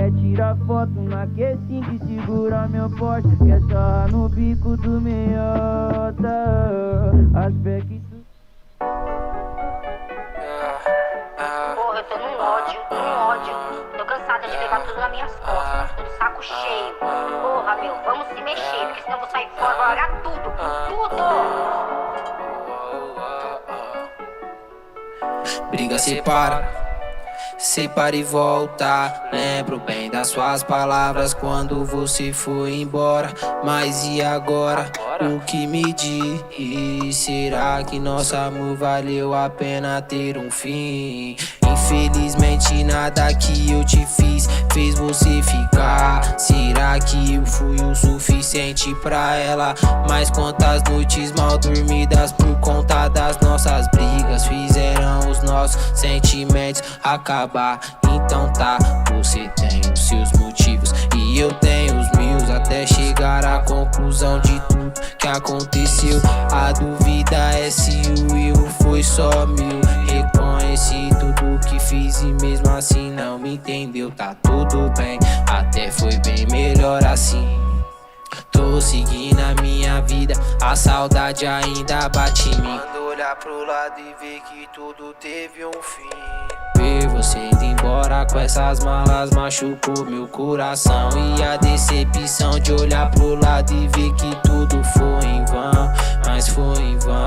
Quer tirar foto na Q5 e segura meu poste. Quer sarrar no bico do meiota. Aspecto. Porra, eu tô num ódio. Tô cansada de levar tudo nas minhas costas. Tô de saco cheio. Porra, meu, vamos se mexer, porque senão eu vou sair fora, vou largar tudo. Briga separa e volta. Lembro bem das suas palavras quando você foi embora. Mas e agora? O que me diz? Será que nosso amor valeu a pena ter um fim? Infelizmente nada que eu te fiz fez você ficar. Será que eu fui o suficiente pra ela? Mas quantas noites mal dormidas por conta das nossas brigas fizeram os nossos sentimentos acabar. Então tá, você tem os seus motivos e eu tenho os meus, até chegar à conclusão de tudo que aconteceu. A dúvida é se o erro foi só meu. Reconheci tudo que fiz e mesmo assim não me entendeu. Tá tudo bem, até foi bem melhor assim. Tô seguindo a minha vida, a saudade ainda bate em mim. Quando olhar pro lado e ver que tudo teve um fim. Ver você indo embora com essas malas machucou meu coração. E a decepção de olhar pro lado e ver que tudo foi em vão. Mas foi em vão,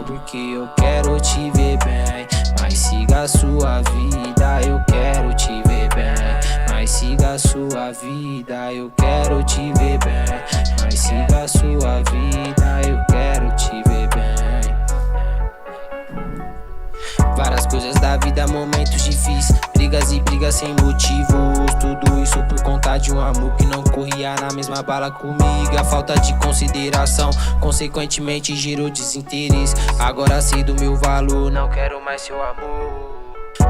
porque eu quero te ver bem. Mas siga a sua vida, eu quero te ver bem. Mas siga a sua vida, eu quero te ver bem. Mas siga a sua vida, eu quero te ver bem. Várias coisas da vida, momentos difíceis, brigas e brigas sem motivos. Tudo isso por conta de um amor que não corria na mesma bala comigo. A falta de consideração, consequentemente gerou desinteresse. Agora sei do meu valor, não quero mais seu amor.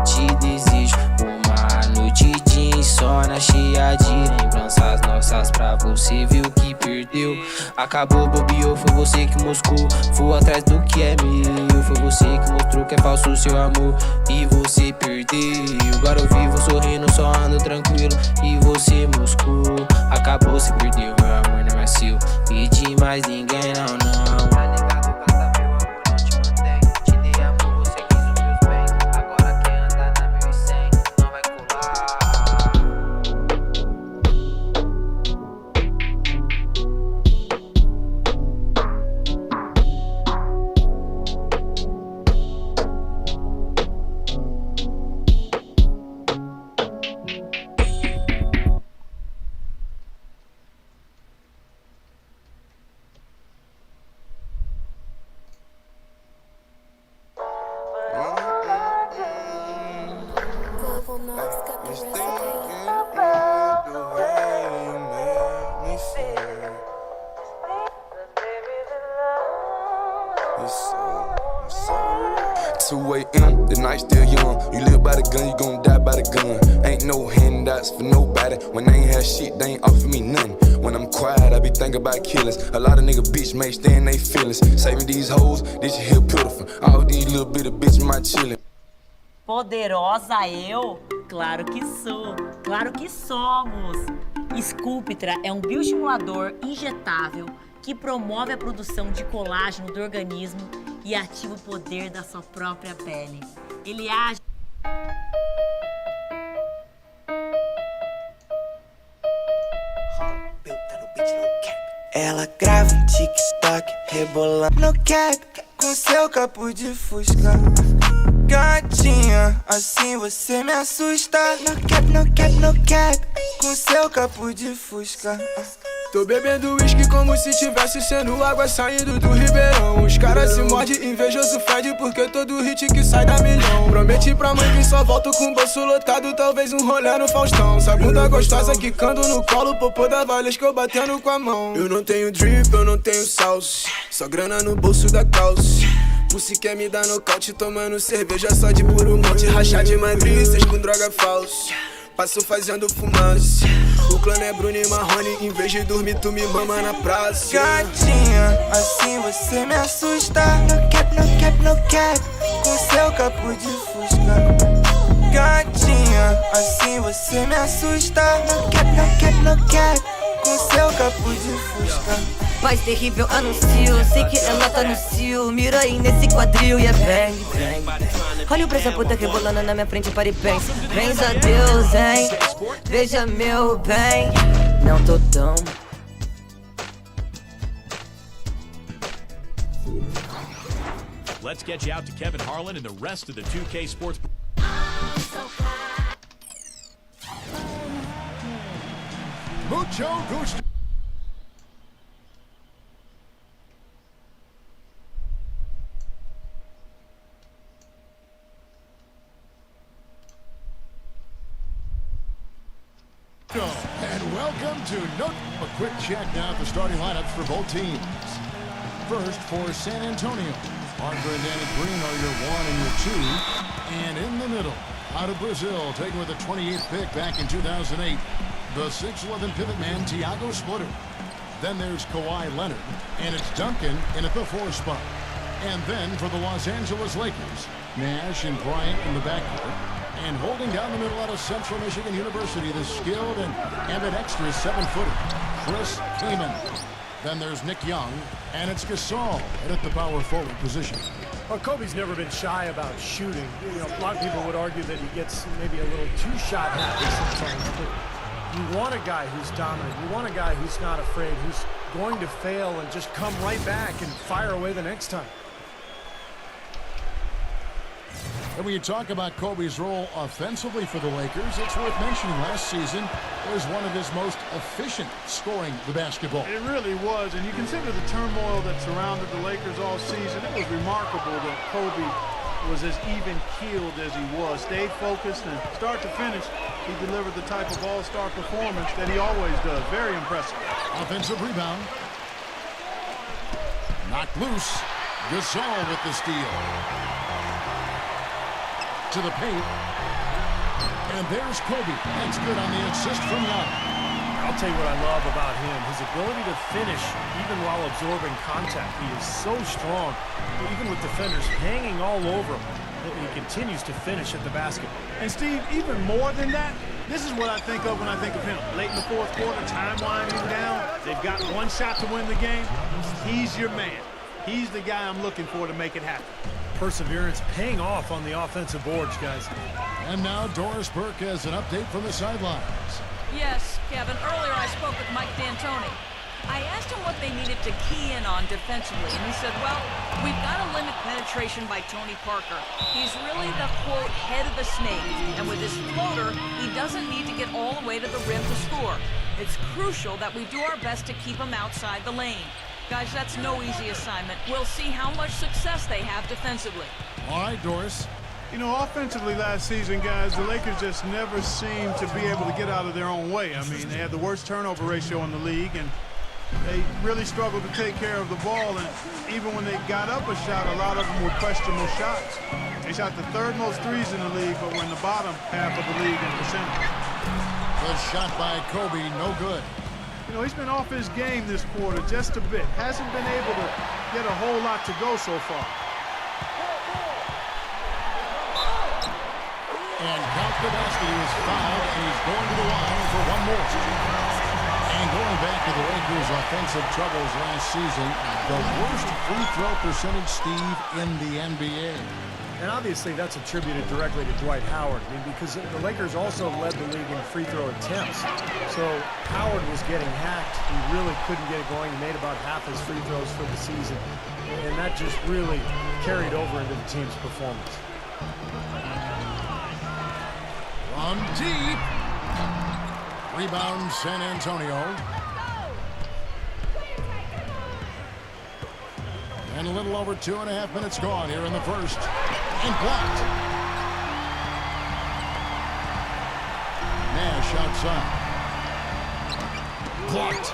Te desejo uma noite de insônia cheia de lembranças nossas pra você ver o que perdeu. Acabou, bobeou, foi você que moscou. Vou atrás do que é meu. Foi você que mostrou que é falso o seu amor e você perdeu. Agora eu vivo sorrindo, só ando tranquilo e você moscou. Acabou, se perdeu, meu amor não é seu e de mais ninguém, não, não. Tá ligado, gasta meu amor, não te mandei. Te dei amor, você quis os meus bens. Agora quer andar na 1100, não vai colar. The night still young. You live by the gun, you gon' die by the gun. Ain't no handouts for nobody. When they ain't have shit, they ain't offer me nothing. When I'm quiet, I be thinking about killers. A lot of nigga bitch may stay in they feelings. Saving these hoes, this shit here pitiful. All these little bit of bitches my chillin'. Poderosa eu? Claro que sou, claro que somos! Sculptra é um bioestimulador injetável que promove a produção de colágeno do organismo e ativa o poder da sua própria pele. Ele age... Ela grava um TikTok, rebolando no cap, com seu capuz de fusca. Gatinha, assim você me assusta. No cap, no cap, no cap, com seu capuz de fusca. Tô bebendo uísque como se tivesse sendo água saindo do ribeirão. Os caras se mordem, invejoso fede porque todo hit que sai dá milhão. Prometi pra mãe que só volto com o bolso lotado, talvez um rolê no Faustão. Sagunda gostosa quicando no colo, popô da Valesca eu batendo com a mão. Eu não tenho drip, eu não tenho salsa, só grana no bolso da calça. Pussy quer me dar nocaute, tomando cerveja só de puro monte. Rachar de Madrid, cês com droga falsa, passo fazendo fumaça. O clã é Bruno e Marrone, em vez de dormir tu me mama na praça. Gatinha, assim você me assusta. No cap, no cap, no cap, com seu capuz de fusca. Gatinha, assim você me assusta. No cap, com seu capo de fusca. Paz terrível, anuncio. Sei que ela tá no cio. Mira aí nesse quadril e é bang, bang. Olha o preço da puta rebolando na minha frente, para e pensa. Benza a Deus, hein? Veja meu bem. Não tô tão. Let's get you out to Kevin Harlan and the rest of the 2K Sports. Mucho gusto. And welcome to a quick check now at the starting lineups for both teams. First for San Antonio, Parker and Danny Green are your 1 and your 2. And in the middle, out of Brazil, taken with the 28th pick back in 2008, the 6'11" pivot man, Thiago Splitter. Then there's Kawhi Leonard, and it's Duncan in at the 4 spot. And then for the Los Angeles Lakers, Nash and Bryant in the backcourt. And holding down the middle out of Central Michigan University, the skilled and ambidextrous 7-footer, Chris Kaman. Then there's Nick Young, and it's Gasol at the power forward position. Well, Kobe's never been shy about shooting. You know, a lot of people would argue that he gets maybe a little too shot happy sometimes. But you want a guy who's dominant. You want a guy who's not afraid, who's going to fail and just come right back and fire away the next time. And when you talk about Kobe's role offensively for the Lakers, it's worth mentioning last season was one of his most efficient scoring the basketball. It really was, and you consider the turmoil that surrounded the Lakers all season. It was remarkable that Kobe was as even-keeled as he was, stayed focused, and start to finish, he delivered the type of all-star performance that he always does. Very impressive. Offensive rebound. Knocked loose. Gasol with the steal. To the paint. And there's Kobe. That's good on the assist from Young. I'll tell you what I love about him, his ability to finish even while absorbing contact. He is so strong, even with defenders hanging all over him. He continues to finish at the basket. And Steve, even more than that, this is what I think of when I think of him. Late in the fourth quarter, time winding down. They've got one shot to win the game. He's your man. He's the guy I'm looking for to make it happen. Perseverance paying off on the offensive boards, guys. And now Doris Burke has an update from the sidelines. Yes, Kevin. Earlier I spoke with Mike D'Antoni. I asked him what they needed to key in on defensively, and he said, well, we've got to limit penetration by Tony Parker. He's really the, quote, head of the snake, and with his floater, he doesn't need to get all the way to the rim to score. It's crucial that we do our best to keep him outside the lane. Guys, that's no easy assignment. We'll see how much success they have defensively. All right, Doris. You know, offensively last season, guys, the Lakers just never seemed to be able to get out of their own way. I mean, they had the worst turnover ratio in the league, and they really struggled to take care of the ball. And even when they got up a shot, a lot of them were questionable shots. They shot the third most threes in the league, but were in the bottom half of the league in percentage. Good shot by Kobe, no good. You know, he's been off his game this quarter just a bit. Hasn't been able to get a whole lot to go so far. And Count the basket, he was fouled, and he's going to the line for one more. And going back to the Lakers' offensive troubles last season, the worst free throw percentage, Steve, in the NBA. And obviously that's attributed directly to Dwight Howard. I mean, because the Lakers also led the league in free throw attempts. So Howard was getting hacked. He really couldn't get it going. He made about half his free throws for the season. And that just really carried over into the team's performance. From deep. Rebound San Antonio. And a little over 2.5 minutes gone here in the first. And blocked. Nash outside. Blocked.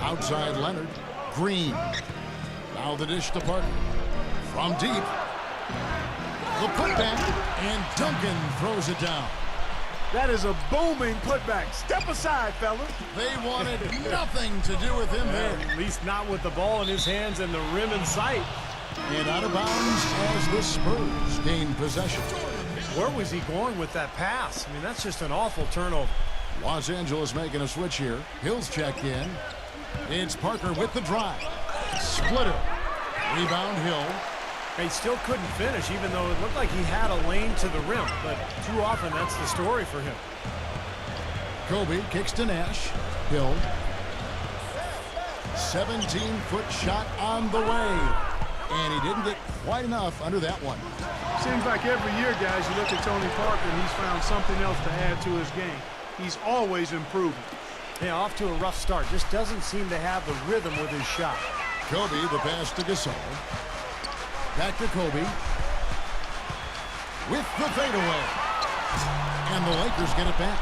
Outside Leonard. Green. Now the dish to Parker. From deep. The putback. And Duncan throws it down. That is a booming putback. Step aside, fellas. They wanted nothing to do with him there. At least not with the ball in his hands and the rim in sight. And out of bounds as the Spurs gain possession. Where was he going with that pass? I mean, that's just an awful turnover. Los Angeles making a switch here. Hill's checked in. It's Parker with the drive. Splitter. Rebound Hill. He still couldn't finish, even though it looked like he had a lane to the rim. But too often, that's the story for him. Kobe kicks to Nash. Hill. 17-foot shot on the way. And he didn't get quite enough under that one. Seems like every year, guys, you look at Tony Parker and he's found something else to add to his game. He's always improving. Yeah, off to a rough start. Just doesn't seem to have the rhythm with his shot. Kobe, the pass to Gasol. Back to Kobe. With the fadeaway. And the Lakers get it back.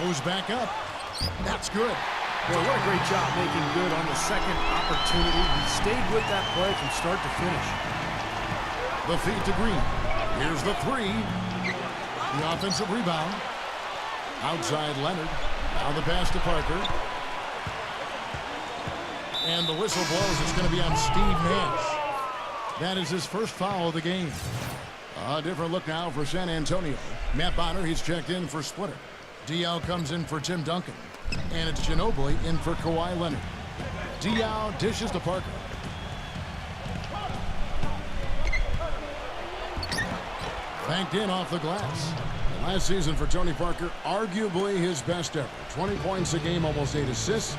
Goes back up. That's good. Boy, what a great job making good on the second opportunity. He stayed with that play from start to finish. The feed to Green. Here's the three. The offensive rebound. Outside Leonard. Now the pass to Parker. And the whistle blows. It's going to be on Steve Nash. That is his first foul of the game. A different look now for San Antonio. Matt Bonner, he's checked in for Splitter. Diaw comes in for Tim Duncan. And it's Ginobili in for Kawhi Leonard. Diaw dishes to Parker. Banked in off the glass. And last season for Tony Parker, arguably his best ever. 20 points a game, almost 8 assists.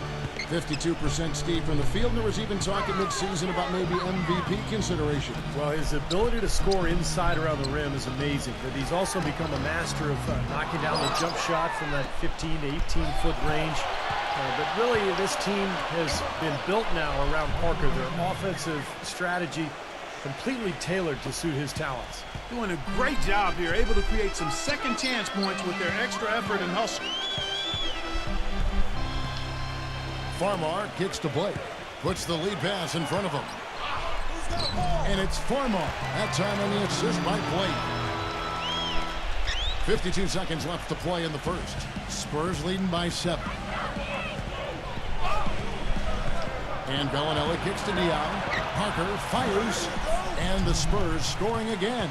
52% Steve from the field. And there was even talking mid-season about maybe MVP consideration. Well, his ability to score inside around the rim is amazing, but he's also become a master of knocking down the jump shot from that 15 to 18-foot range. But really, this team has been built now around Parker. Their offensive strategy completely tailored to suit his talents. Doing a great job here, able to create some second chance points with their extra effort and hustle. Farmar kicks to Blake. Puts the lead pass in front of him. And it's Farmar. That time on the assist by Blake. 52 seconds left to play in the first. Spurs leading by 7. And Bellinelli kicks to Diaw. Parker fires. And the Spurs scoring again.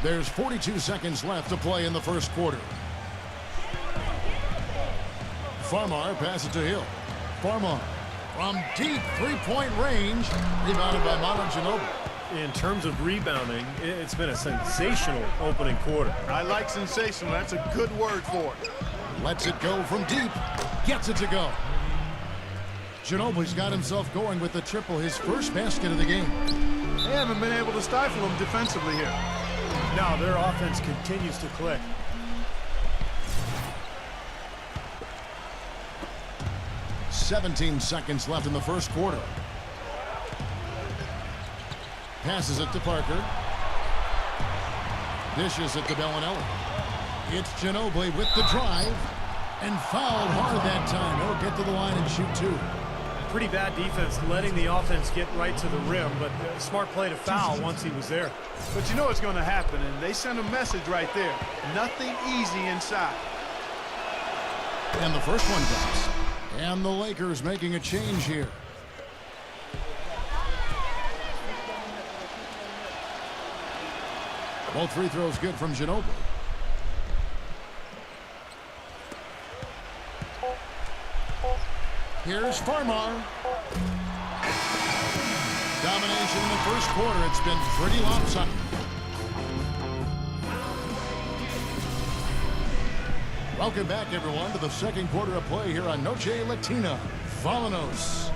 There's 42 seconds left to play in the first quarter. Farmar passes to Hill. Farmar from deep three-point range. Rebounded by Manu Ginobili. In terms of rebounding, it's been a sensational opening quarter. I like sensational. That's a good word for it. Lets it go from deep. Gets it to go. Ginobili's got himself going with the triple, his first basket of the game. They haven't been able to stifle him defensively here. Now their offense continues to click. "17 seconds left in the first quarter. Passes it to Parker. Dishes it to Bellinelli. It's Ginobili with the drive. And fouled hard that time. He'll get to the line and shoot 2. Pretty bad defense letting the offense get right to the rim, but smart play to foul once he was there. But you know what's going to happen, and they send a message right there. Nothing easy inside. And the first one drops. And the Lakers making a change here. Both free throws good from Ginobili. Here's Farmar. Domination in the first quarter. It's been pretty lopsided. Welcome back, everyone, to the second quarter of play here on Noche Latina. Vallanos.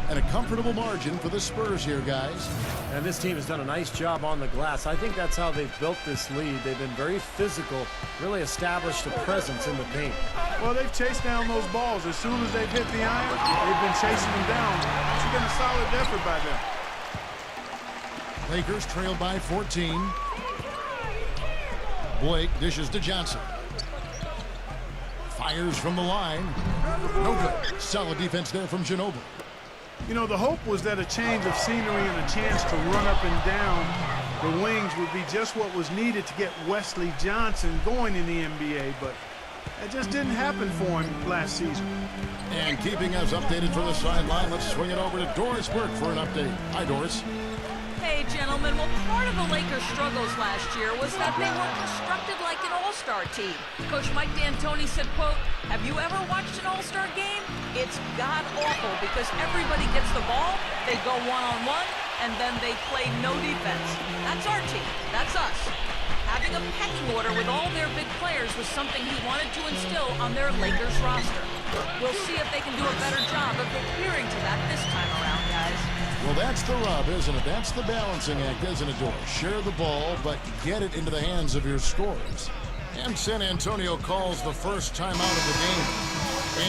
And a comfortable margin for the Spurs here, guys. And this team has done a nice job on the glass. I think that's how they've built this lead. They've been very physical, really established a presence in the paint. Well, they've chased down those balls. As soon as they've hit the iron, they've been chasing them down. It's been a solid effort by them. Lakers trailed by 14. Blake dishes to Johnson. Fires from the line. No good. Solid defense there from Ginobili. You know, the hope was that a change of scenery and a chance to run up and down the wings would be just what was needed to get Wesley Johnson going in the NBA, but That just didn't happen for him last season. And keeping us updated from the sideline, let's swing it over to Doris Burke for an update. Hi, Doris. Hey, gentlemen. Well, part of the Lakers' struggles last year was that they were constructed like an all-star team. Coach Mike D'Antoni said, quote, "Have you ever watched an all-star game? It's god-awful because everybody gets the ball, they go one-on-one, and then they play no defense. That's our team. That's us." Having a pecking order with all their big players was something he wanted to instill on their Lakers roster. We'll see if they can do a better job of adhering to that this time around, guys. Well, that's the rub, isn't it? That's the balancing act, isn't it, Doris? Share the ball, but get it into the hands of your scorers. And San Antonio calls the first timeout of the game.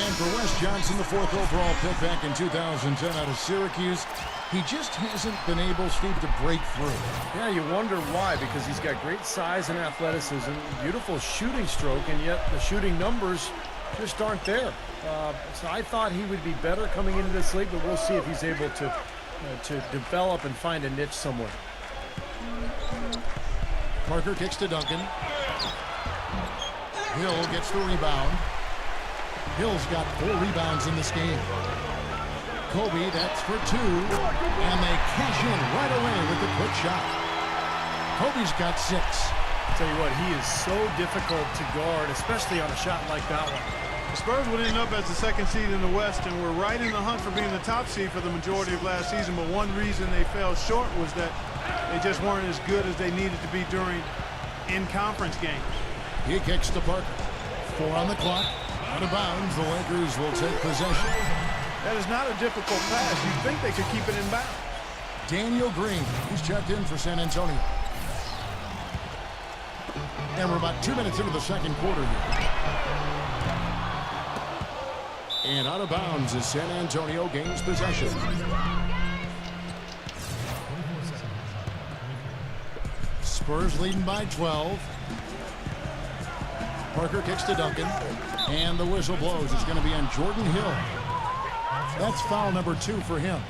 And for Wes Johnson, the 4th overall pick back in 2010 out of Syracuse, he just hasn't been able, Steve, to break through. Yeah, you wonder why, because he's got great size and athleticism, beautiful shooting stroke, and yet the shooting numbers just aren't there. So I thought he would be better coming into this league, but we'll see if he's able to develop and find a niche somewhere. Parker kicks to Duncan. Hill gets the rebound. Hill's got 4 rebounds in this game. Kobe, that's for 2. And they cash in right away with the quick shot. Kobe's got 6. I'll tell you what, he is so difficult to guard, especially on a shot like that one. The Spurs would end up as the 2nd seed in the West and were right in the hunt for being the top seed for the majority of last season, but one reason they fell short was that they just weren't as good as they needed to be during in-conference games. He kicks to Parker. 4 on the clock. Out of bounds, the Lakers will take possession. That is not a difficult pass. You'd think they could keep it in bounds. Daniel Green, he's checked in for San Antonio. And we're about 2 minutes into the second quarter here. And out of bounds as San Antonio gains possession. Spurs leading by 12. Parker kicks to Duncan. And the whistle blows. It's going to be on Jordan Hill. That's foul number 2 for him.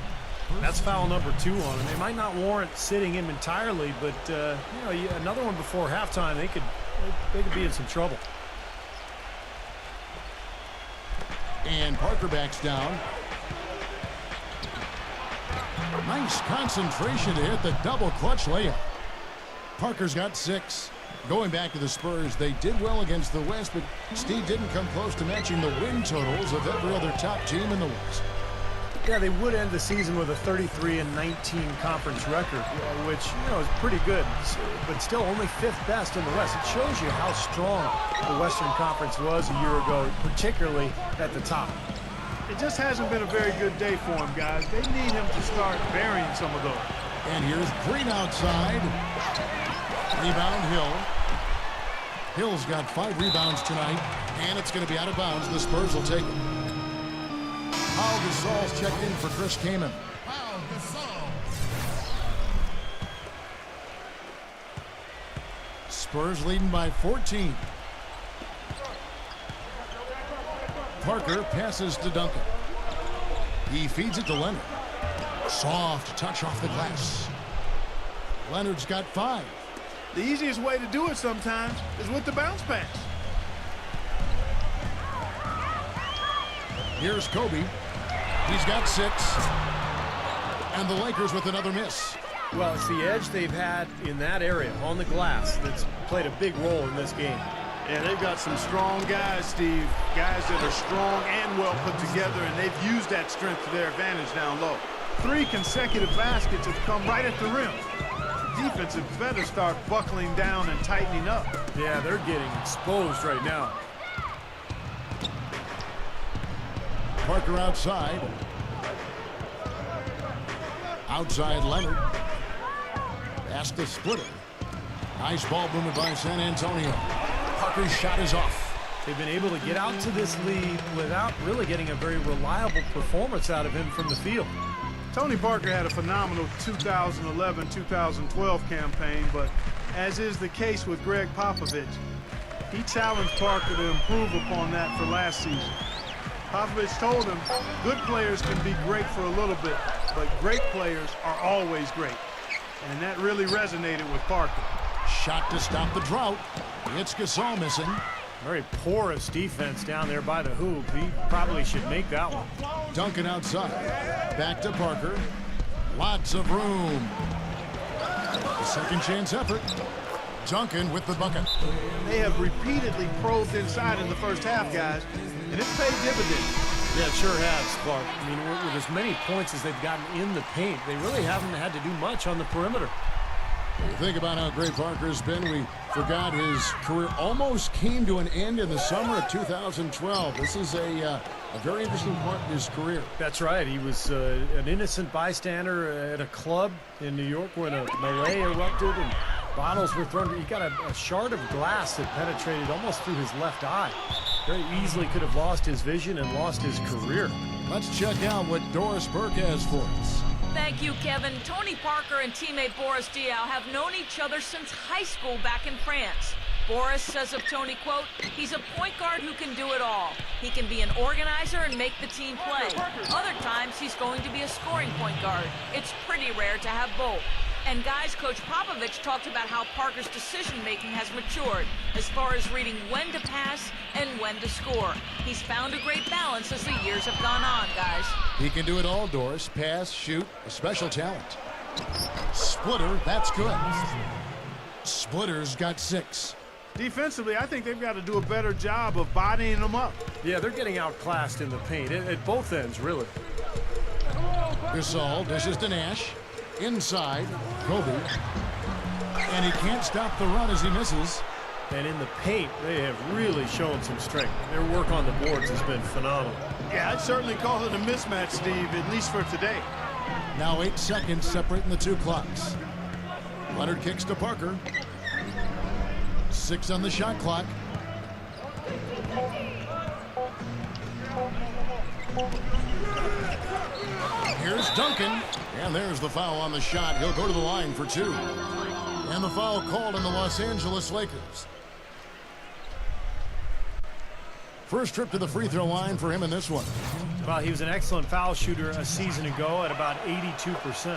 That's foul number 2 on him. They might not warrant sitting him entirely, but another one before halftime, they could be in some trouble. And Parker backs down. Nice concentration to hit the double clutch layup. Parker's got 6. Going back to the Spurs, they did well against the West, but Steve didn't come close to matching the win totals of every other top team in the West. Yeah, they would end the season with a 33-19 conference record, which, is pretty good, but still only 5th best in the West. It shows you how strong the Western Conference was a year ago, particularly at the top. It just hasn't been a very good day for him, guys. They need him to start burying some of those. And here's Green outside. Rebound Hill. Hill's got 5 rebounds tonight, and it's going to be out of bounds. The Spurs will take it. Paul Gasol's checked in for Chris Kaman. Spurs leading by 14. Parker passes to Duncan. He feeds it to Leonard. Soft touch off the glass. Leonard's got 5. The easiest way to do it sometimes is with the bounce pass. Here's Kobe. He's got 6. And the Lakers with another miss. Well, it's the edge they've had in that area on the glass that's played a big role in this game. Yeah, they've got some strong guys, Steve. Guys that are strong and well put together, and they've used that strength to their advantage down low. 3 consecutive baskets have come right at the rim. The defense had better start buckling down and tightening up. Yeah, they're getting exposed right now. Parker outside. Outside Leonard. Asked to split it. Nice ball movement by San Antonio. Parker's shot is off. They've been able to get out to this lead without really getting a very reliable performance out of him from the field. Tony Parker had a phenomenal 2011-2012 campaign, but as is the case with Greg Popovich, he challenged Parker to improve upon that for last season. Popovich told him, good players can be great for a little bit, but great players are always great. And that really resonated with Parker. Shot to stop the drought. It's Gasol missing. Very porous defense down there by the hoop. He probably should make that one. Duncan outside. Back to Parker. Lots of room. A second chance effort. Duncan with the bucket. They have repeatedly probed inside in the first half, guys, and it's paid dividends. Yeah, it sure has, Clark. I mean, with as many points as they've gotten in the paint, they really haven't had to do much on the perimeter. Think about how great Parker's been. We forgot his career almost came to an end in the summer of 2012. This is a very interesting part of his career. That's right. He was an innocent bystander at a club in New York when a melee erupted and bottles were thrown. He got a shard of glass that penetrated almost through his left eye. Very easily could have lost his vision and lost his career. Let's check out what Doris Burke has for us. Thank you, Kevin. Tony Parker and teammate Boris Diaw have known each other since high school back in France. Boris says of Tony, quote, he's a point guard who can do it all. He can be an organizer and make the team play. Other times, he's going to be a scoring point guard. It's pretty rare to have both. And guys, Coach Popovich talked about how Parker's decision-making has matured as far as reading when to pass and when to score. He's found a great balance as the years have gone on, guys. He can do it all, Doris. Pass, shoot, a special talent. Splitter, that's good. Splitter's got 6. Defensively, I think they've got to do a better job of bodying them up. Yeah, they're getting outclassed in the paint at both ends, really. Gasol dishes to Nash. Inside, Kobe. And he can't stop the run as he misses. And in the paint, they have really shown some strength. Their work on the boards has been phenomenal. Yeah, I'd certainly call it a mismatch, Steve, at least for today. Now 8 seconds separating the two clocks. Leonard kicks to Parker. 6 on the shot clock. Here's Duncan. And there's the foul on the shot. He'll go to the line for 2. And the foul called on the Los Angeles Lakers. First trip to the free throw line for him in this one. Well, he was an excellent foul shooter a season ago at about 82%.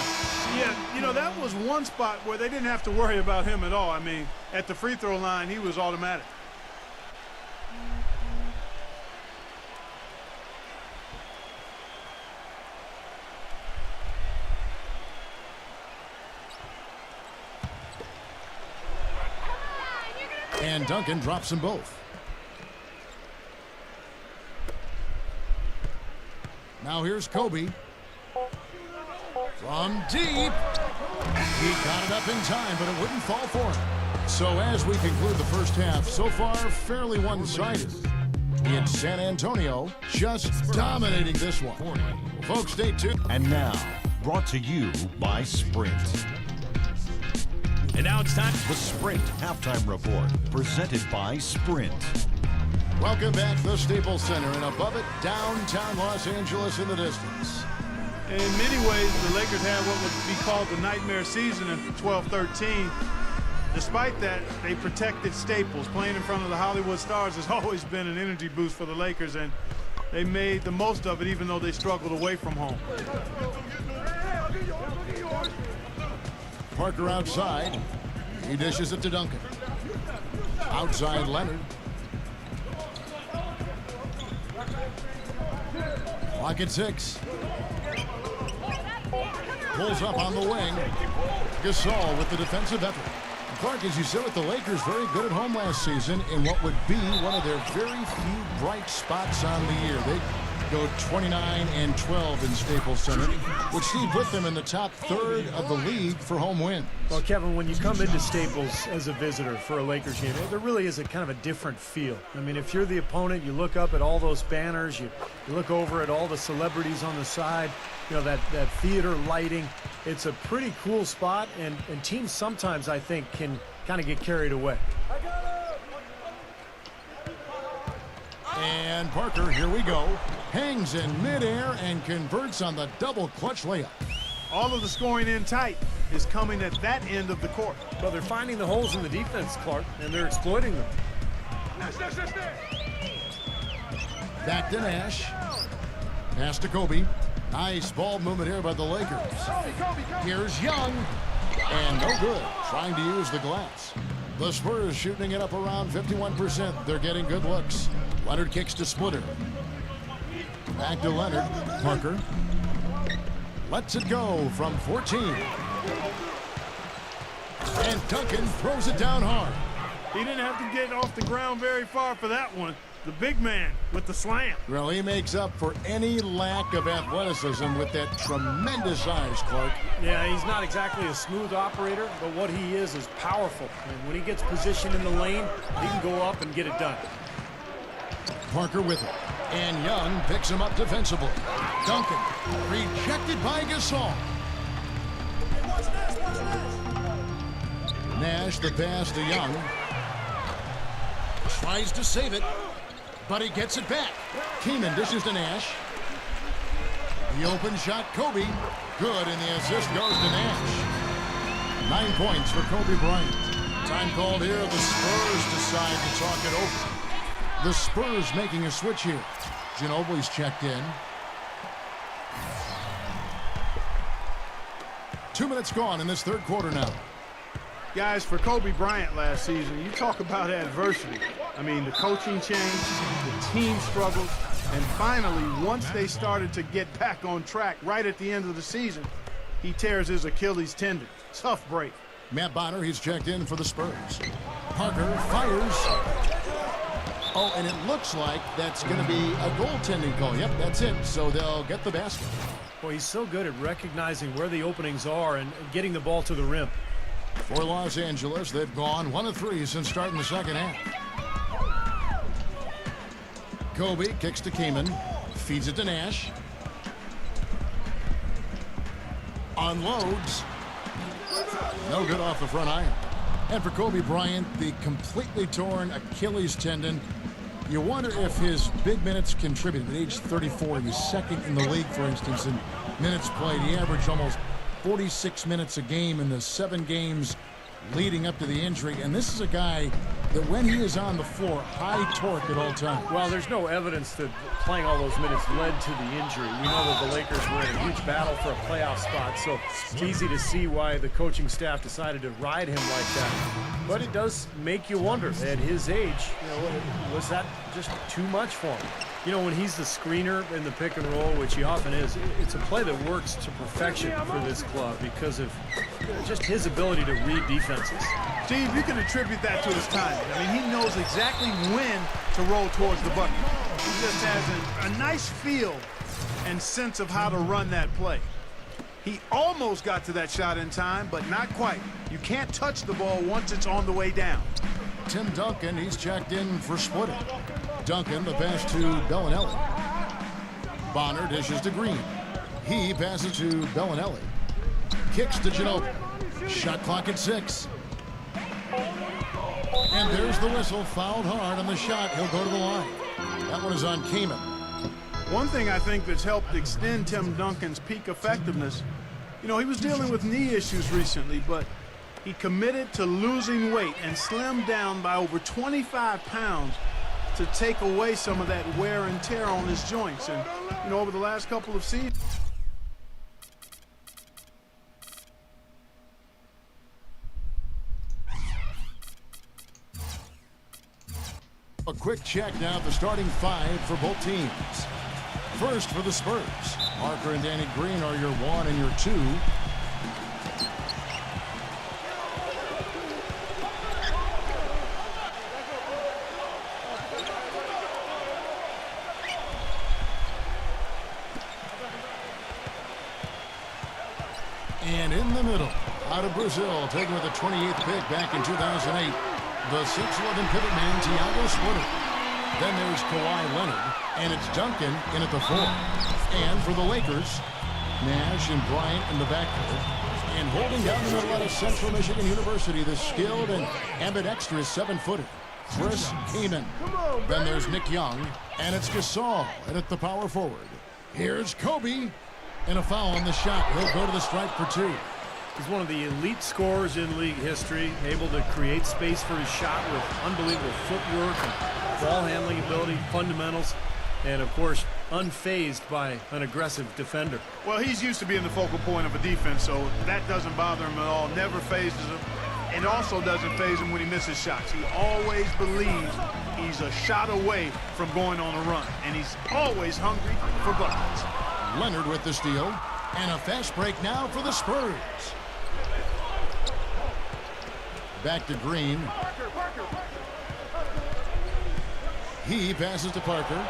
Yeah, you know, that was one spot where they didn't have to worry about him at all. I mean, at the free throw line, he was automatic. And Duncan drops them both. Now here's Kobe. From deep. He got it up in time, but it wouldn't fall for him. So as we conclude the first half, so far fairly one-sided. It's San Antonio just dominating this one. Well, folks, stay tuned. And now, brought to you by Sprint. And now it's time for the Sprint Halftime Report, presented by Sprint. Welcome back to the Staples Center, and above it, downtown Los Angeles in the distance. In many ways, the Lakers had what would be called the nightmare season in 12-13. Despite that, they protected Staples. Playing in front of the Hollywood Stars has always been an energy boost for the Lakers, and they made the most of it even though they struggled away from home. Parker outside. He dishes it to Duncan. Outside Leonard. Clock at 6. Pulls up on the wing. Gasol with the defensive effort. Clark, as you said with the Lakers, very good at home last season in what would be one of their very few bright spots on the year. They go 29-12 in Staples Center, which Steve put them in the top third of the league for home wins. Well, Kevin, when you come into Staples as a visitor for a Lakers game, there really is a kind of a different feel. I mean, if you're the opponent, you look up at all those banners, you look over at all the celebrities on the side, you know, that theater lighting. It's a pretty cool spot, and teams sometimes, I think, can kind of get carried away. And Parker, here we go, hangs in midair and converts on the double clutch layup. All of the scoring in tight is coming at that end of the court. Well, they're finding the holes in the defense, Clark, and they're exploiting them. Back to Nash. Pass to Kobe. Nice ball movement here by the Lakers. Here's Young. And no good. Trying to use the glass. The Spurs shooting it up around 51%. They're getting good looks. Leonard kicks to Splitter. Back to Leonard. Parker lets it go from 14. And Duncan throws it down hard. He didn't have to get off the ground very far for that one. The big man with the slam. Well, he makes up for any lack of athleticism with that tremendous size, Clark. Yeah, he's not exactly a smooth operator, but what he is powerful. And when he gets positioned in the lane, he can go up and get it done. Parker with it. And Young picks him up defensively. Duncan rejected by Gasol. Nash the pass to Young. Tries to save it, but he gets it back. Keenan dishes to Nash. The open shot, Kobe. Good, and the assist goes to Nash. 9 points for Kobe Bryant. Time called here. The Spurs decide to talk it over. The Spurs making a switch here. Ginobili's checked in. 2 minutes gone in this third quarter now. Guys, for Kobe Bryant last season, you talk about adversity. I mean, the coaching change, the team struggles, and finally, once they started to get back on track right at the end of the season, he tears his Achilles tendon. Tough break. Matt Bonner, he's checked in for the Spurs. Parker fires. Oh, and it looks like that's going to be a goaltending call. Yep, that's it. So they'll get the basket. Well, he's so good at recognizing where the openings are and getting the ball to the rim. For Los Angeles, they've gone 1 of 3 since starting the second half. Kobe kicks to Kaman, feeds it to Nash. Unloads. No good off the front iron. And for Kobe Bryant, the completely torn Achilles tendon. You wonder if his big minutes contributed. At age 34, he was second in the league, for instance, in minutes played. He averaged almost 46 minutes a game in the 7 games leading up to the injury. And this is a guy that when he is on the floor, high torque at all times. Well, there's no evidence that playing all those minutes led to the injury. We know that the Lakers were in a huge battle for a playoff spot, so it's easy to see why the coaching staff decided to ride him like that. But it does make you wonder, at his age, was that just too much for him? When he's the screener in the pick and roll, which he often is, it's a play that works to perfection for this club because of just his ability to read defenses. Steve, you can attribute that to his timing. I mean, he knows exactly when to roll towards the bucket. He just has a nice feel and sense of how to run that play. He almost got to that shot in time, but not quite. You can't touch the ball once it's on the way down. Tim Duncan, he's checked in for Splitter. Duncan, the pass to Bellinelli. Bonner dishes to Green. He passes to Bellinelli. Kicks to Ginobili. Shot clock at 6. And there's the whistle. Fouled hard on the shot. He'll go to the line. That one is on Kaman. One thing I think that's helped extend Tim Duncan's peak effectiveness, he was dealing with knee issues recently, but he committed to losing weight and slimmed down by over 25 pounds to take away some of that wear and tear on his joints. And, over the last couple of seasons. A quick check now at the starting 5 for both teams. First for the Spurs, Parker and Danny Green are your 1 and your 2. And in the middle, out of Brazil, taken with the 28th pick back in 2008, the 6'11" pivot man, Thiago Splitter. Then there's Kawhi Leonard, and it's Duncan in at the 4. And for the Lakers, Nash and Bryant in the backcourt. And holding down the middle out of Central Michigan University, the skilled and ambidextrous 7-footer, Chris Kaman. Then there's Nick Young, and it's Gasol, and at the power forward, here's Kobe. And a foul on the shot. He'll go to the stripe for 2. He's one of the elite scorers in league history, able to create space for his shot with unbelievable footwork and ball handling ability, fundamentals, and of course, unfazed by an aggressive defender. Well, he's used to being the focal point of a defense, so that doesn't bother him at all. Never phases him. It also doesn't faze him when he misses shots. He always believes he's a shot away from going on a run, and he's always hungry for buckets. Leonard with the steal, and a fast break now for the Spurs. Back to Green. He passes to Parker.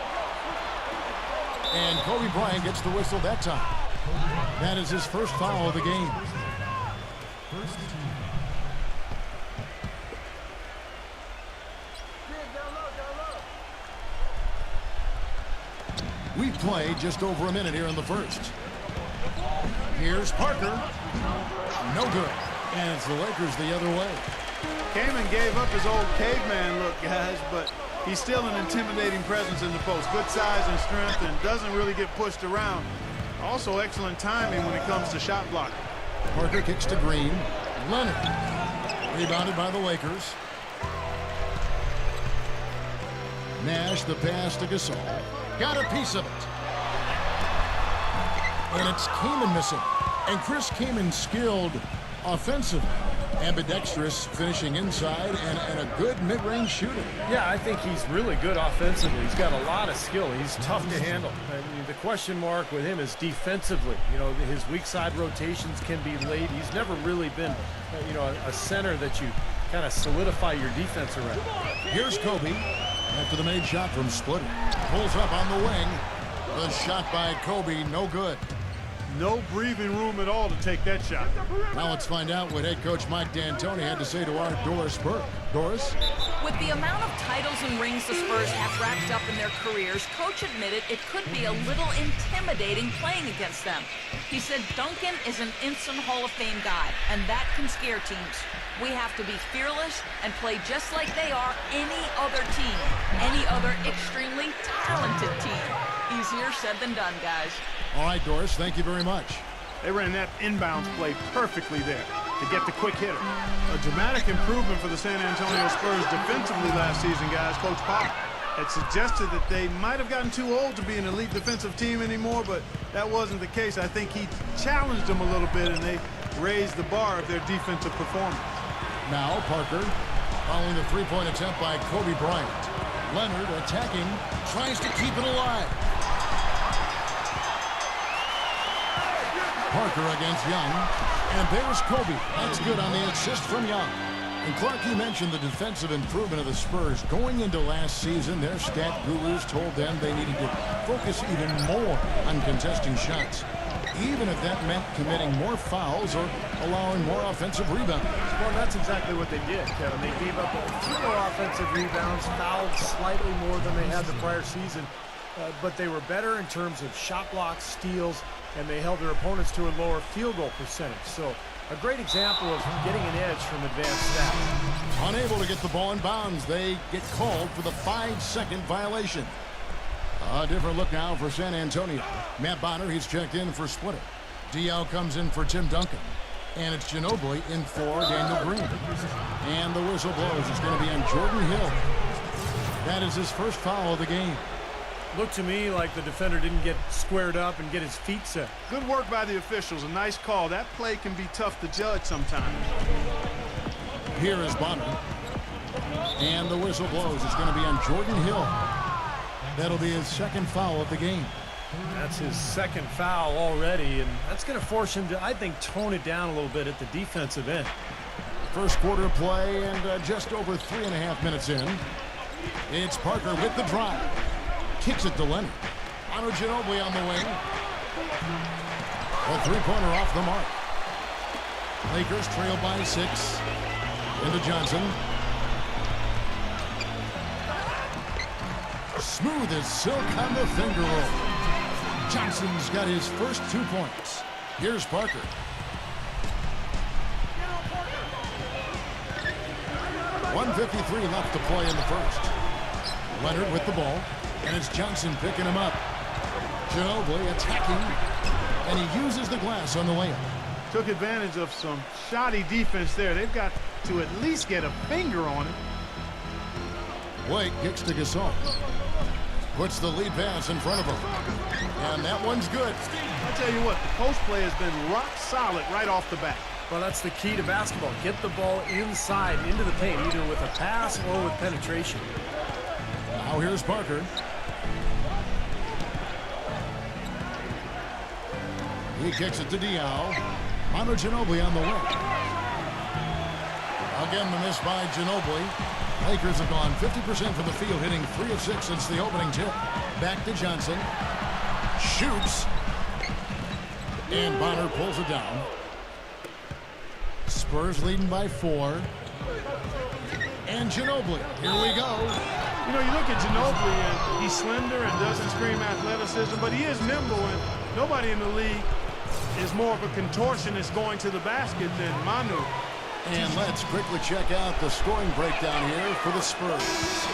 And Kobe Bryant gets the whistle that time. That is his first foul of the game. We play just over a minute here in the first. Here's Parker. No good. And it's the Lakers the other way. Kaman gave up his old caveman look, guys, but he's still an intimidating presence in the post. Good size and strength, and doesn't really get pushed around. Also excellent timing when it comes to shot blocking. Parker kicks to Green. Leonard. Rebounded by the Lakers. Nash the pass to Gasol. Got a piece of it. And it's Kaman missing. And Chris Kaman skilled offensively. Ambidextrous, finishing inside, and a good mid-range shooter. Yeah, I think he's really good offensively. He's got a lot of skill. He's tough to handle. I mean, the question mark with him is defensively. You know, his weak side rotations can be late. He's never really been, you know, a center that you kind of solidify your defense around. Here's Kobe after the made shot from Splitter. Pulls up on the wing. The shot by Kobe, no good. No breathing room at all to take that shot. Now let's find out what head coach Mike D'Antoni had to say to our Doris Burke. Doris? With the amount of titles and rings the Spurs have racked up in their careers, Coach admitted it could be a little intimidating playing against them. He said Duncan is an instant Hall of Fame guy, and that can scare teams. We have to be fearless and play just like they are any other team, any other extremely talented team. Easier said than done, guys. All right, Doris, thank you very much. They ran that inbounds play perfectly there to get the quick hitter. A dramatic improvement for the San Antonio Spurs defensively last season, guys. Coach Pop had suggested that they might have gotten too old to be an elite defensive team anymore, but that wasn't the case. I think he challenged them a little bit, and they raised the bar of their defensive performance. Now Parker, following the three-point attempt by Kobe Bryant. Leonard attacking, tries to keep it alive. Parker against Young, and there's Kobe. That's good on the assist from Young. And Clark, you mentioned the defensive improvement of the Spurs. Going into last season, their stat gurus told them they needed to focus even more on contesting shots, even if that meant committing more fouls or allowing more offensive rebounds. Well, that's exactly what they did, Kevin. They gave up a few more offensive rebounds, fouled slightly more than they had the prior season, but they were better in terms of shot blocks, steals, and they held their opponents to a lower field goal percentage. So a great example of getting an edge from advanced stats. Unable to get the ball in bounds, they get called for the 5-second violation. A different look now for San Antonio. Matt Bonner, he's checked in for Splitter. DL comes in for Tim Duncan. And it's Ginobili in for Daniel Green. And the whistle blows. It's going to be on Jordan Hill. That is his first foul of the game. Looked to me like the defender didn't get squared up and get his feet set. Good work by the officials. A nice call. That play can be tough to judge sometimes. Here is Bonner. And the whistle blows. It's going to be on Jordan Hill. That'll be his second foul of the game. That's his second foul already, and that's going to force him to, I think, tone it down a little bit at the defensive end. First quarter play and just over 3.5 minutes in. It's Parker with the drive. Kicks it to Leonard. Manu Ginobili on the wing. A three-pointer off the mark. Lakers trail by 6. Into Johnson. Smooth as silk on the finger roll. Johnson's got his first 2 points. Here's Parker. .153 left to play in the first. Leonard with the ball. And it's Johnson picking him up. Ginobili attacking. And he uses the glass on the layup. Took advantage of some shoddy defense there. They've got to at least get a finger on it. Blake kicks to Gasol. Puts the lead pass in front of him. And that one's good. I tell you what, the post play has been rock solid right off the bat. Well, that's the key to basketball. Get the ball inside, into the paint, either with a pass or with penetration. Now here's Parker. He kicks it to Diaw. Manu Ginobili on the wing. Again, the miss by Ginobili. Lakers have gone 50% from the field, hitting 3 of 6 since the opening tip. Back to Johnson. Shoots. And Bonner pulls it down. Spurs leading by 4. And Ginobili. Here we go. You know, you look at Ginobili, and he's slender and doesn't scream athleticism, but he is nimble, and nobody in the league is more of a contortionist going to the basket than Manu. And let's quickly check out the scoring breakdown here for the Spurs.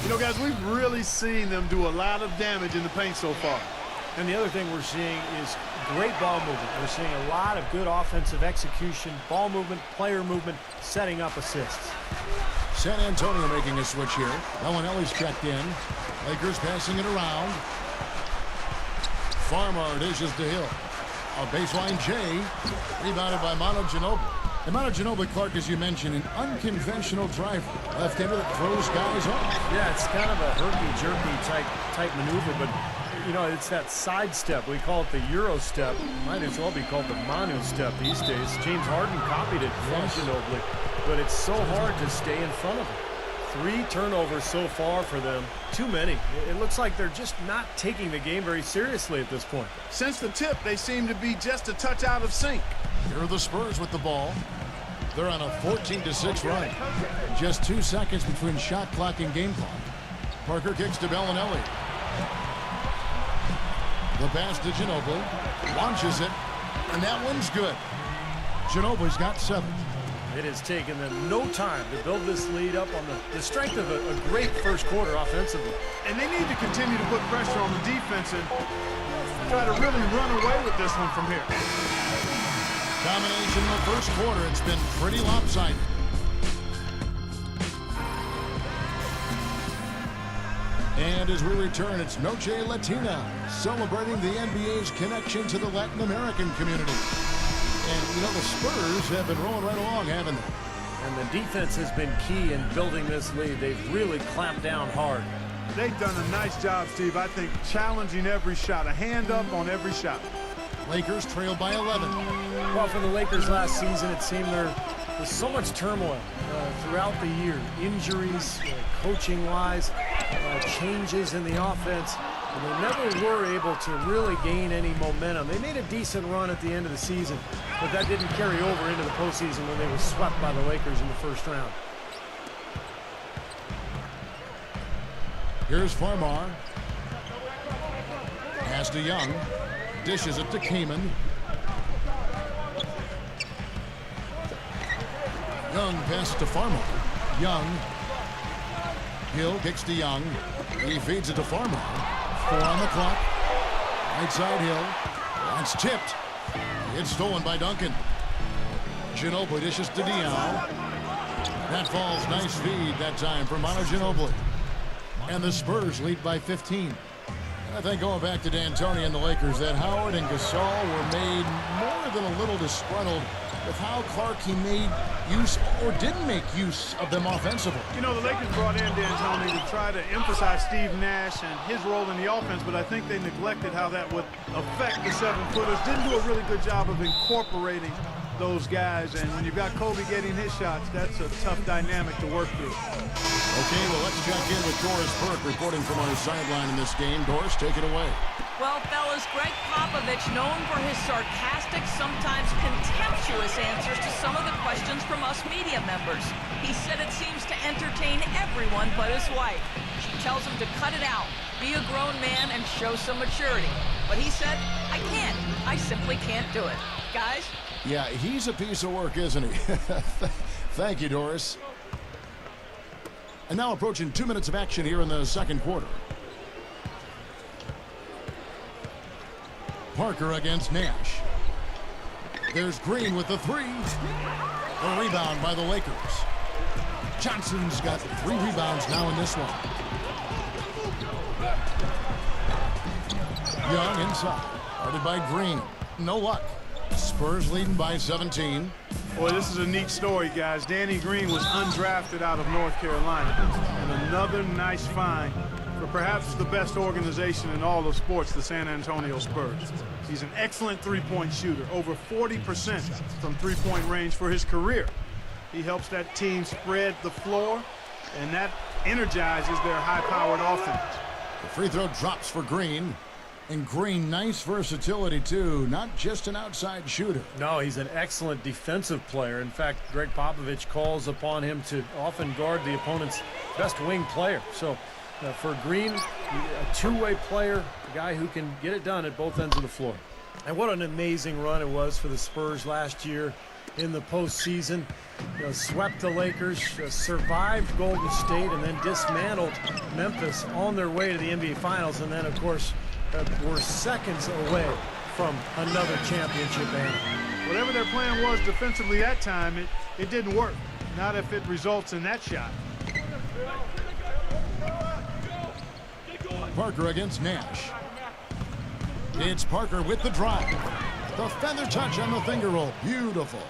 You know, guys, we've really seen them do a lot of damage in the paint so far. And the other thing we're seeing is great ball movement. We're seeing a lot of good offensive execution, ball movement, player movement, setting up assists. San Antonio making a switch here. Bellinelli's checked in. Lakers passing it around. Farmer dishes to Hill. A baseline J, rebounded by Manu Ginobili. And Manu Ginobili, Clark, as you mentioned, an unconventional driver. Left-hander that throws guys off. Yeah, it's kind of a herky-jerky type maneuver, but, you know, it's that side step. We call it the Euro step. Might as well be called the Manu step these days. James Harden copied it from Ginobili, but it's so hard to stay in front of him. 3 turnovers so far for them. Too many. It looks like they're just not taking the game very seriously at this point. Since the tip, they seem to be just a touch out of sync. Here are the Spurs with the ball. They're on a 14-6 run. Just 2 seconds between shot clock and game clock. Parker kicks to Bellinelli. The pass to Ginobili. Launches it. And that one's good. Ginobili's got 7. It has taken them no time to build this lead up on the strength of a great first quarter offensively. And they need to continue to put pressure on the defense and try to really run away with this one from here. Combination in the first quarter. It's been pretty lopsided. And as we return, it's Noche Latina, celebrating the NBA's connection to the Latin American community. And, you know, the Spurs have been rolling right along, haven't they? And the defense has been key in building this lead. They've really clamped down hard. They've done a nice job, Steve. I think challenging every shot, a hand up on every shot. Lakers trail by 11. Well, for the Lakers last season, it seemed there was so much turmoil throughout the year. Injuries, coaching-wise, changes in the offense. And they never were able to really gain any momentum. They made a decent run at the end of the season, but that didn't carry over into the postseason when they were swept by the Lakers in the first round. Here's Farmar. Pass to Young. Dishes it to Kaman. Young passes to Farmar. Young. Hill kicks to Young. He feeds it to Farmar. 4 on the clock. Right side Hill. That's tipped. It's stolen by Duncan. Ginobili dishes to Diaw. That falls. Nice feed that time for Manu Ginobili. And the Spurs lead by 15. I think going back to D'Antoni and the Lakers, that Howard and Gasol were made more than a little disgruntled with how Clark he made use or didn't make use of them offensively. You know, the Lakers brought in D'Antoni to try to emphasize Steve Nash and his role in the offense, but I think they neglected how that would affect the 7-footers. Didn't do a really good job of incorporating those guys, and when you've got Kobe getting his shots, that's a tough dynamic to work through. Okay, well, let's check in with Doris Burke reporting from our sideline in this game. Doris, take it away. Well, fellas, Greg Popovich, known for his sarcastic, sometimes contemptuous answers to some of the questions from us media members. He said it seems to entertain everyone but his wife. She tells him to cut it out, be a grown man, and show some maturity. But he said, I can't. I simply can't do it. Guys? Yeah, he's a piece of work, isn't he? Thank you, Doris. And now approaching 2 minutes of action here in the second quarter. Parker against Nash. There's Green with the 3. A rebound by the Lakers. Johnson's got 3 rebounds now in this one. Young inside. Guarded by Green. No luck. Spurs leading by 17. Boy, this is a neat story, guys. Danny Green was undrafted out of North Carolina. And another nice find for perhaps the best organization in all of sports, the San Antonio Spurs. He's an excellent three-point shooter, over 40% from three-point range for his career. He helps that team spread the floor, and that energizes their high-powered offense. The free throw drops for Green. And Green, nice versatility, too. Not just an outside shooter. No, he's an excellent defensive player. In fact, Greg Popovich calls upon him to often guard the opponent's best wing player. So for Green, a two-way player, a guy who can get it done at both ends of the floor. And what an amazing run it was for the Spurs last year in the postseason. Swept the Lakers, survived Golden State, and then dismantled Memphis on their way to the NBA Finals. And then, of course, were seconds away from another championship anthem. Whatever their plan was defensively that time, it didn't work. Not if it results in that shot. Parker against Nash. It's Parker with the drive. The feather touch on the finger roll. Beautiful.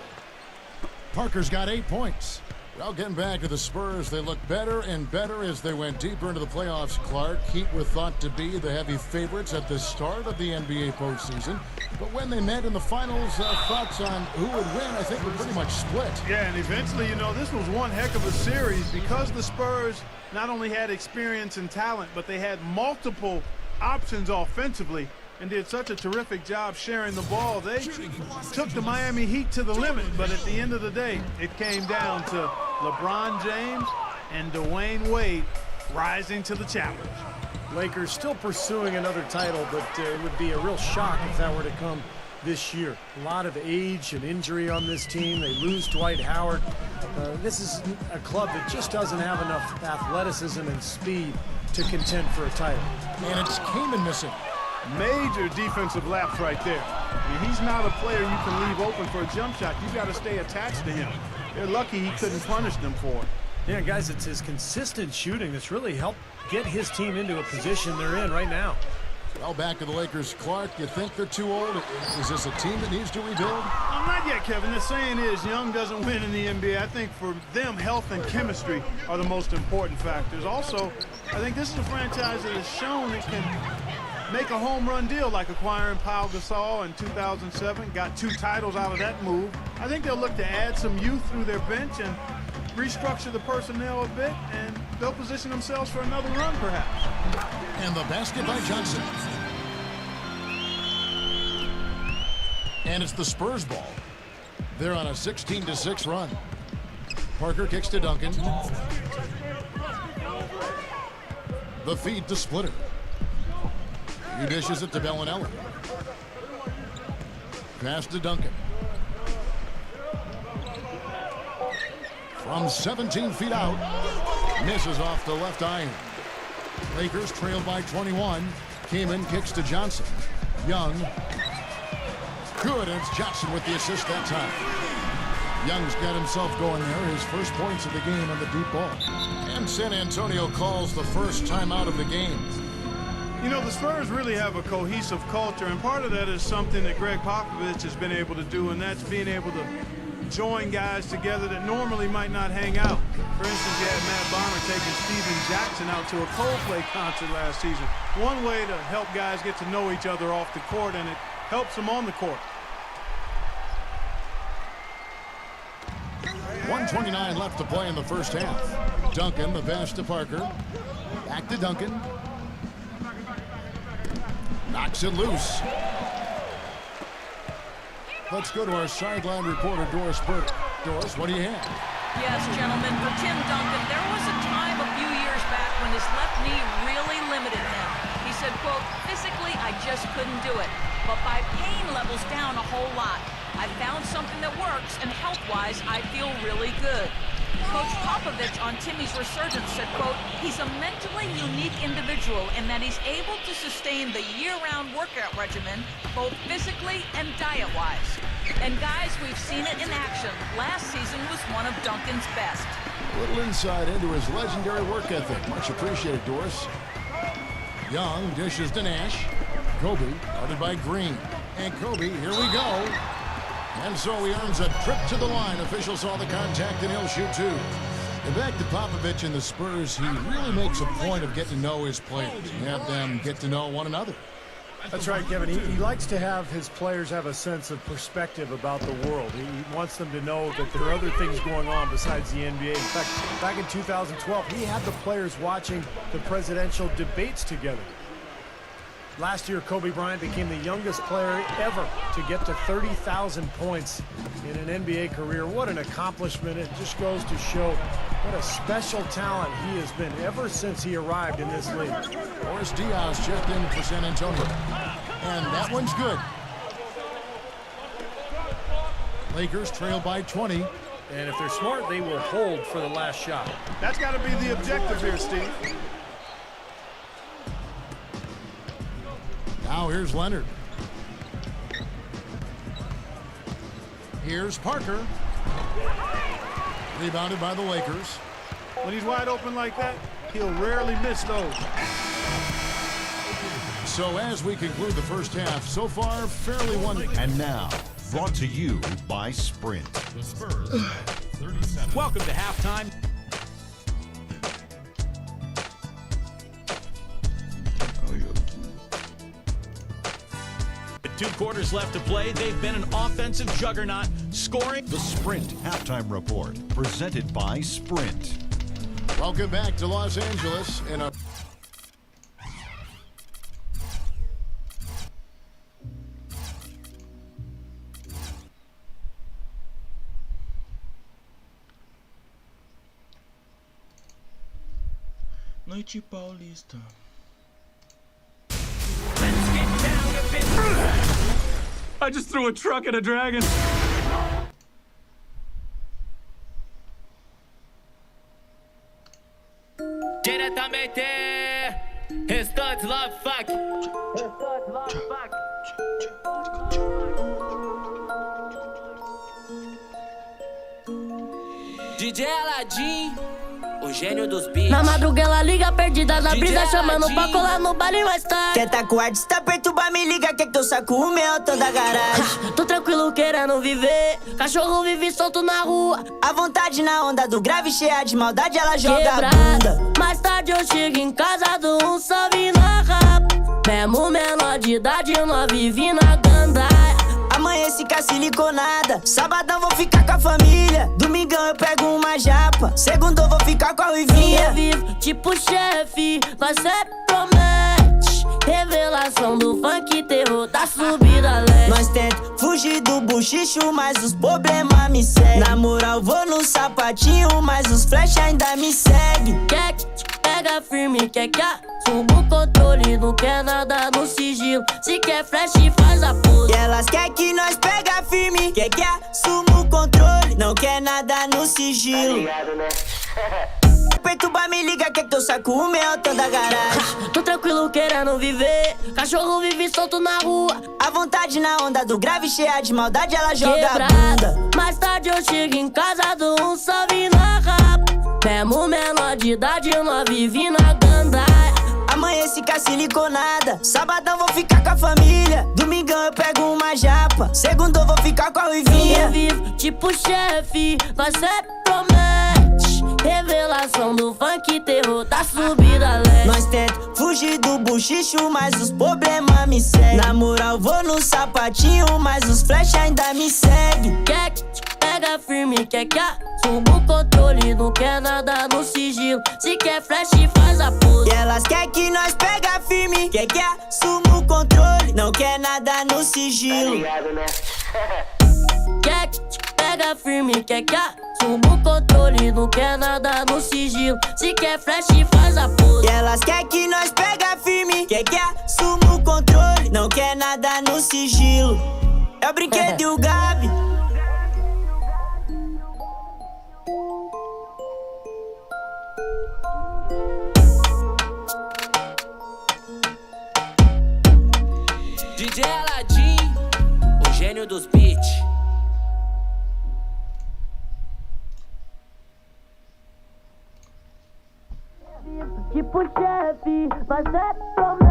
Parker's got 8 points. Well, getting back to the Spurs, they look better and better as they went deeper into the playoffs, Clark. Heat were thought to be the heavy favorites at the start of the NBA postseason. But when they met in the finals, thoughts on who would win, I think, were pretty much split. Yeah, and eventually, this was one heck of a series because the Spurs not only had experience and talent, but they had multiple options offensively and did such a terrific job sharing the ball. They took the Miami Heat to the limit, but at the end of the day, it came down to LeBron James and Dwayne Wade rising to the challenge. Lakers still pursuing another title, but it would be a real shock if that were to come this year. A lot of age and injury on this team. They lose Dwight Howard. This is a club that just doesn't have enough athleticism and speed to contend for a title. And it's Kaman missing. Major defensive lapse right there. I mean, he's not a player you can leave open for a jump shot. You got to stay attached to him. They're lucky he couldn't punish them for it. Yeah, guys, it's his consistent shooting that's really helped get his team into a position they're in right now. Well, back to the Lakers, Clark. You think they're too old? Is this a team that needs to rebuild? Not yet, Kevin. The saying is young doesn't win in the NBA. I think for them, health and chemistry are the most important factors. Also, I think this is a franchise that has shown it can make a home run deal, like acquiring Pau Gasol in 2007. Got 2 titles out of that move. I think they'll look to add some youth through their bench and restructure the personnel a bit, and they'll position themselves for another run, perhaps. And the basket by Johnson. And it's the Spurs ball. They're on a 16-6 run. Parker kicks to Duncan. The feed to Splitter. He dishes it to Bellinelli. Pass to Duncan. From 17 feet out. Misses off the left iron. Lakers trail by 21. Kaman kicks to Johnson. Young. Good, and it's Johnson with the assist that time. Young's got himself going there. His first points of the game on the deep ball. And San Antonio calls the first time out of the game. The Spurs really have a cohesive culture, and part of that is something that Greg Popovich has been able to do, and that's being able to join guys together that normally might not hang out. For instance, you had Matt Bonner taking Steven Jackson out to a Coldplay concert last season. One way to help guys get to know each other off the court, and it helps them on the court. 1:29 left to play in the first half. Duncan, the pass to Parker. Back to Duncan. Knocks it loose. Let's go to our sideline reporter, Doris Burke. Doris, what do you have? Yes, gentlemen, for Tim Duncan, there was a time a few years back when his left knee really limited him. He said, quote, physically, I just couldn't do it. But my pain level's down a whole lot. I found something that works, and health-wise, I feel really good. Coach Popovich on Timmy's resurgence said, quote, he's a mentally unique individual in that he's able to sustain the year-round workout regimen, both physically and diet-wise. And guys, we've seen it in action. Last season was one of Duncan's best. A little insight into his legendary work ethic. Much appreciated, Doris. Young dishes to Nash. Kobe, guarded by Green. And Kobe, here we go. And so he earns a trip to the line. Officials saw the contact and he'll shoot two. And back to Popovich and the Spurs, he really makes a point of getting to know his players and have them get to know one another. That's right, Kevin. He likes to have his players have a sense of perspective about the world. He wants them to know that there are other things going on besides the NBA. In fact, back in 2012, he had the players watching the presidential debates together. Last year, Kobe Bryant became the youngest player ever to get to 30,000 points in an NBA career. What an accomplishment. It just goes to show what a special talent he has been ever since he arrived in this league. Boris Diaz checked in for San Antonio. And that one's good. Lakers trail by 20. And if they're smart, they will hold for the last shot. That's got to be the objective here, Steve. Now here's Leonard. Here's Parker. Rebounded by the Lakers. When he's wide open like that, he'll rarely miss those. So as we conclude the first half, so far, fairly one. And now, brought to you by Sprint. The Spurs, 37. Welcome to halftime. With 2 quarters left to play, they've been an offensive juggernaut, scoring. The Sprint Halftime Report, presented by Sprint. Welcome back to Los Angeles in a... Noite Paulista. I just threw a truck at a dragon. Diretamente, Restantes Love Fuck. DJ Aladdin, o gênio dos beats. Na madruga ela liga perdida na brisa, chamando pra colar no baile mais tarde. Quer tá com o ar, tá perturbar, me liga, quer que eu saco o meu, tô da garagem. Tô tranquilo querendo viver, cachorro vive solto na rua. A vontade na onda do grave, cheia de maldade, ela joga Quebrada. a bunda. Mais tarde eu chego em casa, dou um salve na rapa. Mesmo menor de idade, eu não vivi na gandaia. Amanheci com a siliconada, sabadão vou ficar com a família. Domingão eu pego uma japa, segundou vou ficar com a Ruivinha. Vivo tipo chefe, nós sempre promete. Revelação do funk, terror da subida leste. Nós tenta fugir do buchicho, mas os problemas me seguem. Na moral vou no sapatinho, mas os flash ainda me seguem. Quer que te pega firme, quer que assuma o controle. Não quer nada no sigilo, se quer flash faz a pose. E elas quer que nós pega firme, quer que assuma o controle. Não quer nada no sigilo. Tá ligado, né? Perturbar, me liga, quer que eu saco o meu, tô da garagem. Tô tranquilo querendo viver, cachorro vive solto na rua. A vontade na onda do grave, cheia de maldade, ela joga Quebrada. a bunda. Mais tarde eu chego em casa, dou um salve na rapa. Mesmo menor de idade, eu não vivi na gandaia. Amanheci com a siliconada, sabadão vou ficar com a família. Domingão eu pego uma japa, segundou vou ficar com a Ruivinha. Vivo tipo chefe, nós sempre promete. Revelação do funk, terror da subida leste. Nós tenta fugir do buchicho, mas os problemas me seguem. Na moral vou no sapatinho, mas os flash ainda me seguem. Quer que te pega firme, quer que assuma o controle. Não quer nada no sigilo, se quer flash faz a pose. E elas quer que nós pega firme, quer que assuma o controle. Não quer nada no sigilo. Tá ligado, né? Quer que te pega firme, quer que assuma o controle. Não quer nada no sigilo, se quer flash faz a pose. E elas quer que nós pega firme, quer que assuma o controle. Não quer nada no sigilo. É o brinquedo e o Gabi. DJ Aladdin, o gênio dos beats. Tipo chefe, nós sempre promete.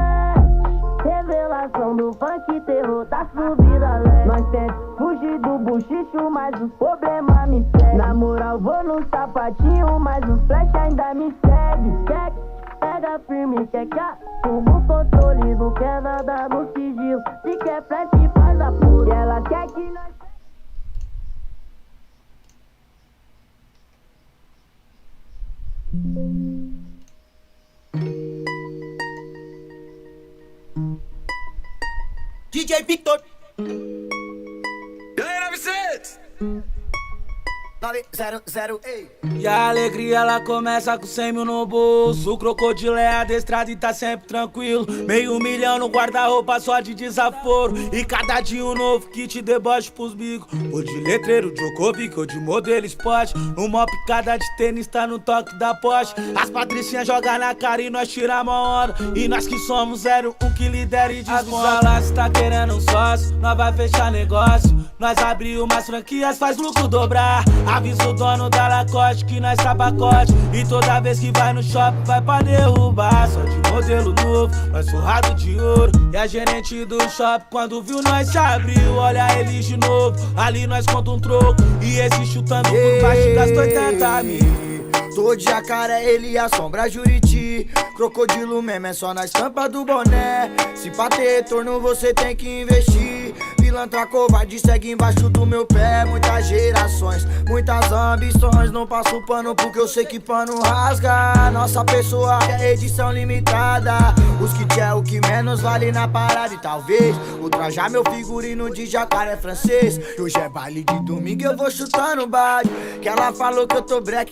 Revelação do funk, terror da subida leste. Nós tenta fugir do no buchicho, mas os problemas me seguem. Na moral, vou no sapatinho, mas os flash ainda me segue. Quer, pega firme, quer que assumo o controle, não quer nada no sigilo. Se quer flash, faz a porra. E ela quer que nós... DJ Victor. 900, ei. E a alegria ela começa com 100 mil no bolso. O crocodilo é adestrado e tá sempre tranquilo. $500 mil no guarda-roupa só de desaforo. E cada dia um novo kit deboche pros bicos. Ou de letreiro, Djokovic ou de modelo esporte. Uma picada de tênis tá no toque da Porsche. As patricinhas jogam na cara e nós tiramos a onda. E nós que somos 01 que lidera e desconta. Avisa lá se tá querendo um sócio, nós vai fechar negócio. Nós abrir umas franquias, faz lucro dobrar. Avisa o dono da Lacoste que nós tá pacote. E toda vez que vai no shopping vai pra derrubar. Só de modelo novo, nós forrado de ouro. E a gerente do shopping quando viu nós se abriu. Olha eles de novo, ali nós conta um troco. E esse chutando por baixo gastou 80 mil. Tô de jacaré, ele assombra Juriti. Crocodilo mesmo é só na estampa do boné. Se pra ter retorno você tem que investir. Pilantra covarde segue embaixo do meu pé. Muitas gerações, muitas ambições. Não passo pano porque eu sei que pano rasga. Nossa pessoa é edição limitada. Os kits é o que menos vale na parada. E talvez ultrajar meu figurino de jacaré francês. E hoje é baile de domingo, eu vou chutando baile. Que ela falou que eu tô breque.